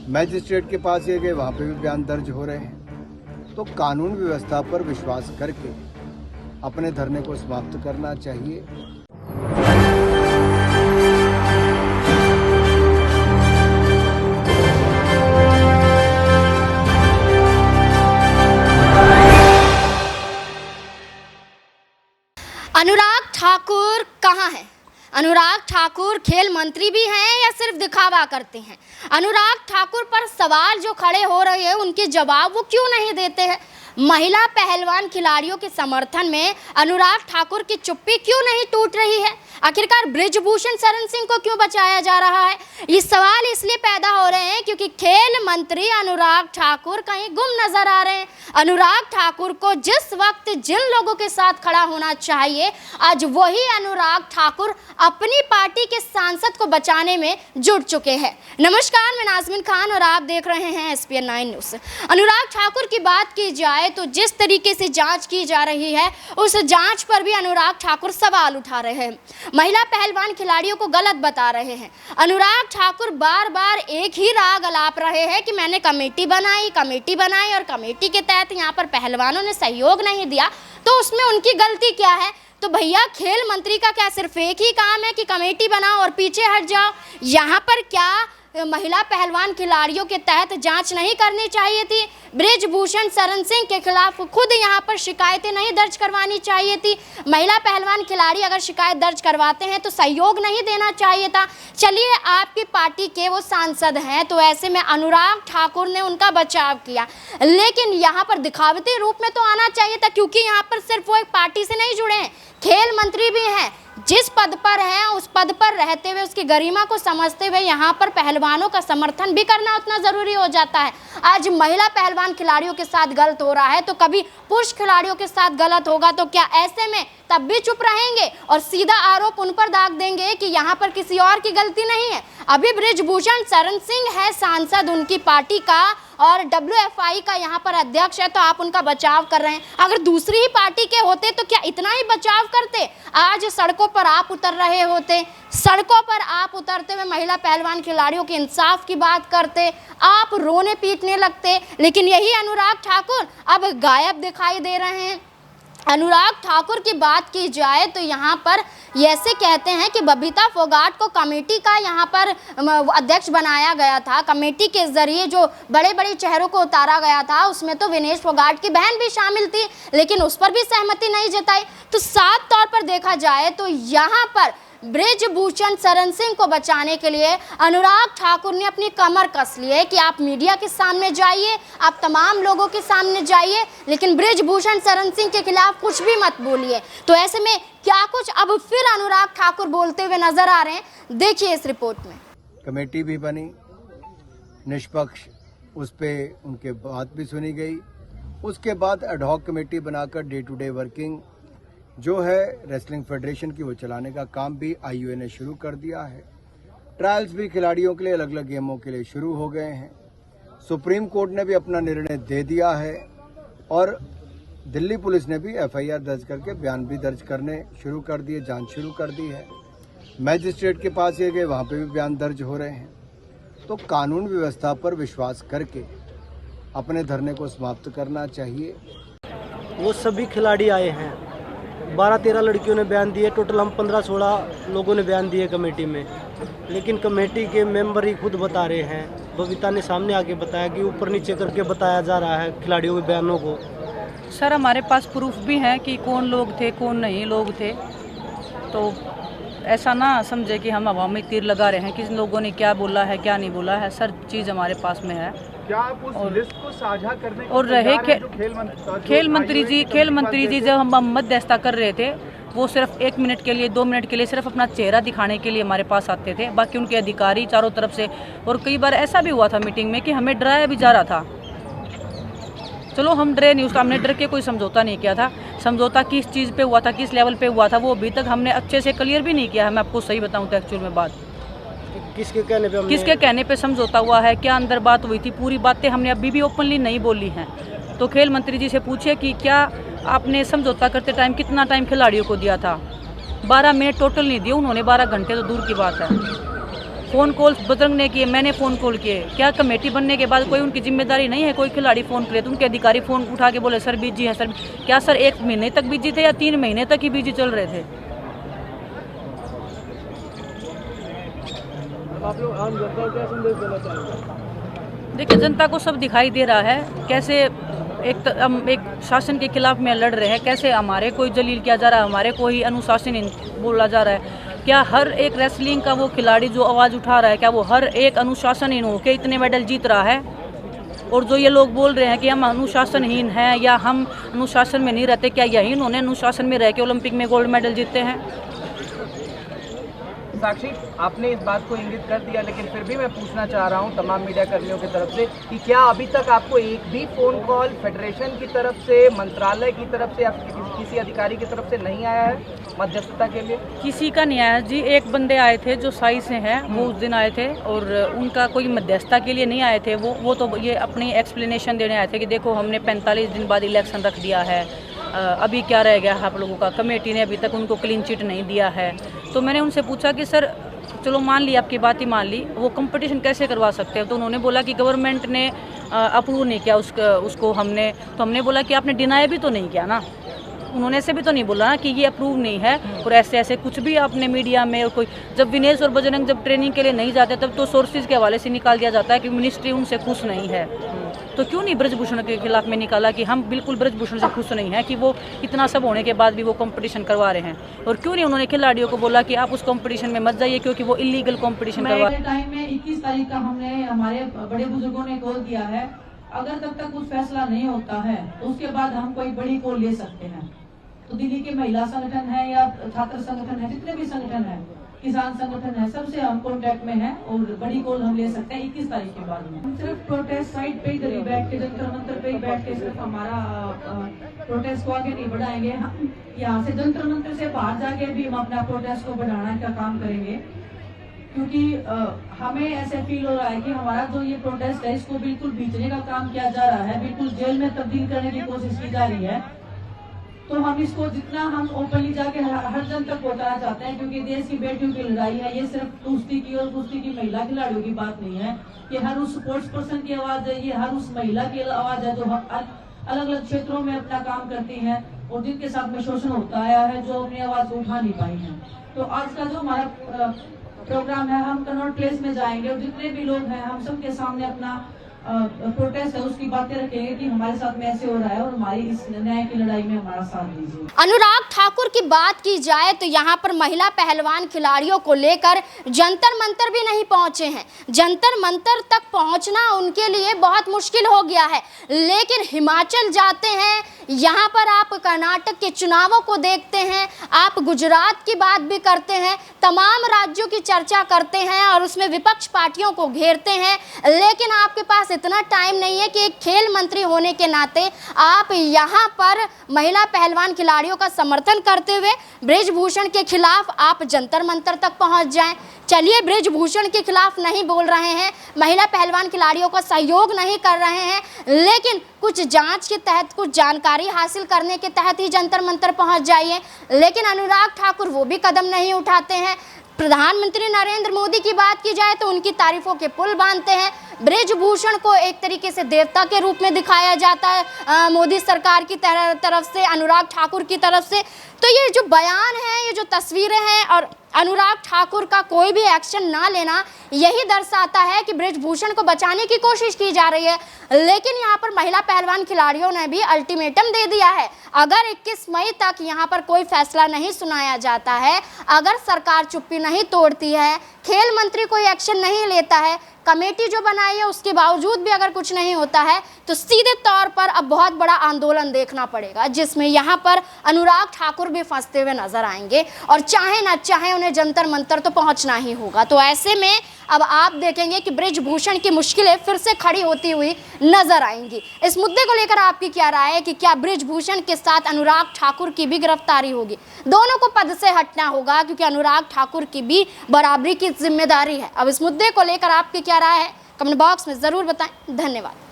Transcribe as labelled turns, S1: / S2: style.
S1: Magistrate के पास ये गए, वहाँ पे भी बयान दर्ज हो रहे हैं। तो कानून व्यवस्था पर विश्वास करके अपने धरने को समाप्त करना चाहिए।
S2: अनुराग ठाकुर कहाँ हैं? अनुराग ठाकुर खेल मंत्री भी हैं या सिर्फ दिखावा करते हैं? अनुराग ठाकुर पर सवाल जो खड़े हो रहे हैं उनके जवाब वो क्यों नहीं देते हैं? महिला पहलवान खिलाड़ियों के समर्थन में अनुराग ठाकुर की चुप्पी क्यों नहीं टूट रही है? आखिरकार बृजभूषण शरण सिंह को क्यों बचाया जा रहा है? ये सवाल इसलिए पैदा हो रहे हैं क्योंकि खेल मंत्री अनुराग ठाकुर कहीं गुम नजर आ रहे हैं। अनुराग ठाकुर को जिस वक्त जिन लोगों के साथ खड़ा होना चाहिए, आज वही अनुराग ठाकुर अपनी पार्टी के सांसद को बचाने में जुट चुके हैं। नमस्कार, मैं नाज़मीन खान और आप देख रहे हैं SPN 9 न्यूज़। अनुराग ठाकुर की बात की जाए तो जिस तरीके से जांच की जा रही है उस जांच पर भी अनुराग ठाकुर सवाल उठा रहे हैं। महिला पहलवान खिलाड़ियों को गलत बता रहे हैं। अनुराग ठाकुर बार बार एक ही राग अलाप रहे हैं कि मैंने कमेटी बनाई और कमेटी के तहत यहाँ पर पहलवानों ने सहयोग नहीं दिया, तो उसमें उनकी गलती क्या है? तो भैया, खेल मंत्री का क्या सिर्फ एक ही काम है कि कमेटी बनाओ और पीछे हट जाओ? यहाँ पर क्या महिला पहलवान खिलाड़ियों के तहत जांच नहीं करनी चाहिए थी? बृजभूषण शरण सिंह के खिलाफ खुद यहां पर शिकायतें नहीं दर्ज करवानी चाहिए थी? महिला पहलवान खिलाड़ी अगर शिकायत दर्ज करवाते हैं तो सहयोग नहीं देना चाहिए था? चलिए, आपकी पार्टी के वो सांसद हैं, तो ऐसे में अनुराग ठाकुर ने उनका बचाव किया, लेकिन यहाँ पर दिखावटी रूप में तो आना चाहिए था, क्योंकि यहाँ पर सिर्फ वो एक पार्टी से नहीं जुड़े हैं, खेल मंत्री भी हैं। जिस पद पर है उस पद पर रहते हुए उसकी गरिमा को समझते हुए यहाँ पर पहलवानों का समर्थन भी करना उतना ज़रूरी हो जाता है। आज महिला पहलवान खिलाड़ियों के साथ गलत हो रहा है तो कभी पुरुष खिलाड़ियों के साथ गलत होगा, तो क्या ऐसे में तब भी चुप रहेंगे और सीधा आरोप उन पर दाग देंगे कि यहाँ पर किसी और की गलती नहीं है? अभी बृजभूषण शरण सिंह है सांसद उनकी पार्टी का और WFI का यहाँ पर अध्यक्ष है, तो आप उनका बचाव कर रहे हैं। अगर दूसरी ही पार्टी के होते तो क्या इतना ही बचाव करते? आज सड़कों पर आप उतर रहे होते, सड़कों पर आप उतरते हुए महिला पहलवान खिलाड़ियों के इंसाफ की बात करते, आप रोने पीटने लगते। लेकिन यही अनुराग ठाकुर अब गायब दिखाई दे रहे हैं। अनुराग ठाकुर की बात की जाए तो यहाँ पर ऐसे कहते हैं कि बबीता फोगाट को कमेटी का यहाँ पर अध्यक्ष बनाया गया था। कमेटी के जरिए जो बड़े बड़े चेहरों को उतारा गया था उसमें तो विनेश फोगाट की बहन भी शामिल थी, लेकिन उस पर भी सहमति नहीं जताई। तो साफ तौर पर देखा जाए तो यहाँ पर बृजभूषण शरण सिंह को बचाने के लिए अनुराग ठाकुर ने अपनी कमर कस ली है कि आप मीडिया के सामने जाइए, आप तमाम लोगों के सामने जाइए, लेकिन बृजभूषण शरण सिंह के खिलाफ कुछ भी मत बोलिए। तो ऐसे में क्या कुछ अब फिर अनुराग ठाकुर बोलते हुए नजर आ रहे हैं, देखिए इस रिपोर्ट में।
S1: कमेटी भी बनी, निष्पक्ष, उस पर उनके बात भी सुनी गई। उसके बाद एडहॉक कमेटी बनाकर डे टू डे वर्किंग जो है रेसलिंग फेडरेशन की वो चलाने का काम भी IUA ने शुरू कर दिया है। ट्रायल्स भी खिलाड़ियों के लिए अलग अलग गेमों के लिए शुरू हो गए हैं। सुप्रीम कोर्ट ने भी अपना निर्णय दे दिया है और दिल्ली पुलिस ने भी FIR दर्ज करके बयान भी दर्ज करने शुरू कर दिए, जांच शुरू कर दी है। मैजिस्ट्रेट के पास ये गए, वहाँ पे भी बयान दर्ज हो रहे हैं। तो कानून व्यवस्था पर विश्वास करके अपने धरने को समाप्त करना चाहिए।
S3: वो सभी खिलाड़ी आए हैं, 12-13 लड़कियों ने बयान दिए, टोटल हम 15-16 लोगों ने बयान दिए कमेटी में, लेकिन कमेटी के मेंबर ही खुद बता रहे हैं। बबीता ने सामने आके बताया कि ऊपर नीचे करके बताया जा रहा है खिलाड़ियों के बयानों को।
S4: सर, हमारे पास प्रूफ भी हैं कि कौन लोग थे कौन नहीं लोग थे, तो ऐसा ना समझे कि हम हवा में तीर लगा रहे हैं किन लोगों ने क्या बोला है क्या नहीं बोला है। सर, चीज़ हमारे पास में है।
S5: क्या आप उस लिस्ट को साझा करने
S4: और रहे खेल मंत्री जी जब हम मध्यस्थता कर रहे थे, वो सिर्फ 1 मिनट के लिए 2 मिनट के लिए सिर्फ अपना चेहरा दिखाने के लिए हमारे पास आते थे। बाकी उनके अधिकारी चारों तरफ से, और कई बार ऐसा भी हुआ था मीटिंग में कि हमें डराया भी जा रहा था। चलो हम डरे नहीं, उसका हमने डर के कोई समझौता नहीं किया था। समझौता किस चीज़ पे हुआ था, किस लेवल पे हुआ था, वो अभी तक हमने अच्छे से क्लियर भी नहीं किया है। मैं आपको सही बताऊँ तो एक्चुअल में बात
S3: किसके
S4: कहने पे समझौता हुआ है, क्या अंदर बात हुई थी, पूरी बातें हमने अभी भी ओपनली नहीं बोली हैं। तो खेल मंत्री जी से पूछिए कि क्या आपने समझौता करते टाइम कितना टाइम खिलाड़ियों को दिया था? 12 मिनट टोटल नहीं दिए उन्होंने, 12 घंटे तो दूर की बात है। फ़ोन कॉल बजरंग ने किए, मैंने फ़ोन कॉल किए। क्या कमेटी बनने के बाद कोई उनकी जिम्मेदारी नहीं है? कोई खिलाड़ी फ़ोन करे तो उनके अधिकारी फ़ोन उठा के बोले सर बिजी है सर। क्या सर 1 महीने तक बिजी थे या 3 महीने तक ही बिजी चल रहे थे?
S3: आप लोग आम जनता को क्या संदेश देना चाहेंगे?
S4: देखिए, जनता को सब दिखाई दे रहा है कैसे हम एक शासन के खिलाफ में लड़ रहे हैं, कैसे हमारे कोई जलील किया जा रहा है, हमारे को ही अनुशासनहीन बोला जा रहा है। क्या हर एक रेसलिंग का वो खिलाड़ी जो आवाज़ उठा रहा है, क्या वो हर एक अनुशासनहीन होकर इतने मेडल जीत रहा है? और जो ये लोग बोल रहे हैं कि हम अनुशासनहीन हैं या हम अनुशासन में नहीं रहते, क्या यही उन्होंने अनुशासन में रह के ओलंपिक में गोल्ड मेडल जीते हैं?
S5: साक्षी, आपने इस बात को इंगित कर दिया, लेकिन फिर भी मैं पूछना चाह रहा हूं तमाम मीडिया कर्मियों की तरफ से कि क्या अभी तक आपको एक भी फ़ोन कॉल फेडरेशन की तरफ से, मंत्रालय की तरफ से या किसी अधिकारी की तरफ से नहीं आया है मध्यस्थता के लिए?
S4: किसी का नहीं आया जी। एक बंदे आए थे जो साई से हैं, वो उस दिन आए थे और उनका कोई मध्यस्थता के लिए नहीं आए थे। वो तो ये अपनी एक्सप्लेनेशन देने आए थे कि देखो हमने 45 दिन बाद इलेक्शन रख दिया है, अभी क्या रह गया आप लोगों का, कमेटी ने अभी तक उनको क्लीन चिट नहीं दिया है। तो मैंने उनसे पूछा कि सर चलो मान ली, आपकी बात ही मान ली, वो कंपटीशन कैसे करवा सकते हैं? तो उन्होंने बोला कि गवर्नमेंट ने अप्रूव नहीं किया उसको हमने बोला कि आपने डिनाई भी तो नहीं किया ना। उन्होंने ऐसे भी तो नहीं बोला ना कि ये अप्रूव नहीं है और ऐसे ऐसे कुछ भी आपने मीडिया में और कोई, जब विनेश और बजरंग जब ट्रेनिंग के लिए नहीं जाते तब तो सोर्सेज के हवाले से निकाल दिया जाता है कि मिनिस्ट्री उनसे खुश नहीं है। तो क्यों नहीं ब्रजभूषण के खिलाफ में निकाला कि हम बिल्कुल ब्रजभूषण से खुश नहीं हैं कि वो इतना सब होने के बाद भी वो कंपटीशन करवा रहे हैं? और क्यों नहीं उन्होंने खिलाड़ियों को बोला कि आप उस कंपटीशन में मत जाइए क्योंकि वो इलीगल कंपटीशन करवा रहे हैं?
S6: टाइम में 21 तारीख का हमने हमारे बड़े बुजुर्गों ने कॉल दिया है, अगर तब तक कुछ फैसला नहीं होता है तो उसके बाद हम कोई बड़ी कॉल ले सकते हैं। तो दिल्ली के महिला संगठन है या छात्र संगठन है, जितने भी संगठन है, किसान संगठन है, सबसे हम कांटेक्ट में हैं और बड़ी कॉल हम ले सकते हैं 21 तारीख के बाद में। हम सिर्फ प्रोटेस्ट साइट पे ही बैठ के, जंतर मंतर पे ही बैठ के सिर्फ हमारा प्रोटेस्ट को आगे नहीं बढ़ाएंगे। हम यहाँ से जंतर मंतर से बाहर जाके भी हम अपना प्रोटेस्ट को बढ़ाने का काम करेंगे, क्योंकि हमें ऐसे फील हो रहा है कि हमारा जो ये प्रोटेस्ट है इसको बिल्कुल बीचने का काम किया जा रहा है, बिल्कुल जेल में तब्दील करने की कोशिश की जा रही है। तो हम इसको जितना हम ओपनली जाके हर जन तक पहुंचाना चाहते हैं, क्योंकि देश की बेटियों की लड़ाई है। ये सिर्फ कुश्ती की और कुश्ती की महिला खिलाड़ियों की बात नहीं है, ये हर उस स्पोर्ट्स पर्सन की आवाज है, ये हर उस महिला की आवाज है जो अलग अलग क्षेत्रों में अपना काम करती हैं और जिनके साथ में शोषण होता आया है, जो अपनी आवाज को उठा नहीं पाई है। तो आज का जो हमारा प्रोग्राम है, हम कनॉट प्लेस में जाएंगे और जितने भी लोग हैं हम सबके सामने अपना प्रोटेस्ट है उसकी बातें रखेंगे कि हमारे साथ में ऐसे हो रहा है और हमारी इस न्याय की लड़ाई में हमारा साथ दीजिए।
S2: अनुराग ठाकुर की बात की जाए तो यहाँ पर महिला पहलवान खिलाड़ियों को लेकर जंतर मंतर भी नहीं पहुंचे हैं। जंतर मंतर तक पहुंचना उनके लिए बहुत मुश्किल हो गया है, लेकिन हिमाचल जाते हैं, यहाँ पर आप कर्नाटक के चुनावों को देखते हैं, आप गुजरात की बात भी करते हैं, तमाम राज्यों की चर्चा करते हैं और उसमें विपक्ष पार्टियों को घेरते हैं, लेकिन आपके पास इतना टाइम नहीं है कि एक खेल मंत्री होने के नाते आप यहाँ पर महिला पहलवान खिलाड़ियों का समर्थन करते हुए ब्रिजभूषण के खिलाफ आप जंतर मंतर तक पहुँच जाएं। चलिए, ब्रिजभूषण के खिलाफ नहीं बोल रहे हैं, महिला पहलवान खिलाड़ियों का सहयोग नहीं कर रहे हैं, लेकिन कुछ जांच के तहत, कुछ जानकारी हासिल करने के तहत ही जंतर मंतर पहुंच जाइए। लेकिन अनुराग ठाकुर वो भी कदम नहीं उठाते हैं। प्रधानमंत्री नरेंद्र मोदी की बात की जाए तो उनकी तारीफों के पुल बांधते हैं। ब्रिजभूषण को एक तरीके से देवता के रूप में दिखाया जाता है मोदी सरकार की तरफ से, अनुराग ठाकुर की तरफ से। तो ये जो बयान है, ये जो तस्वीरें हैं और अनुराग ठाकुर का कोई भी एक्शन ना लेना, यही दर्शाता है कि ब्रिजभूषण को बचाने की कोशिश की जा रही है। लेकिन यहाँ पर महिला पहलवान खिलाड़ियों ने भी अल्टीमेटम दे दिया है, अगर 21 मई तक यहाँ पर कोई फैसला नहीं सुनाया जाता है, अगर सरकार चुप्पी नहीं तोड़ती है, खेल मंत्री कोई एक्शन नहीं लेता है, कमेटी जो बनाई है उसके बावजूद भी अगर कुछ नहीं होता है, तो सीधे तौर पर अब बहुत बड़ा आंदोलन देखना पड़ेगा, जिसमें यहाँ पर अनुराग ठाकुर भी फंसते हुए नजर आएंगे और चाहे ना चाहे उन्हें जंतर मंतर तो पहुंचना ही होगा। तो ऐसे में अब आप देखेंगे कि ब्रिजभूषण की मुश्किलें फिर से खड़ी होती हुई नजर आएंगी। इस मुद्दे को लेकर आपकी क्या राय है कि क्या ब्रिजभूषण के साथ अनुराग ठाकुर की भी गिरफ्तारी होगी? दोनों को पद से हटना होगा, क्योंकि अनुराग ठाकुर की भी बराबरी की जिम्मेदारी है। अब इस मुद्दे को लेकर आपकी क्या राय है, कमेंट बॉक्स में ज़रूर बताएं। धन्यवाद।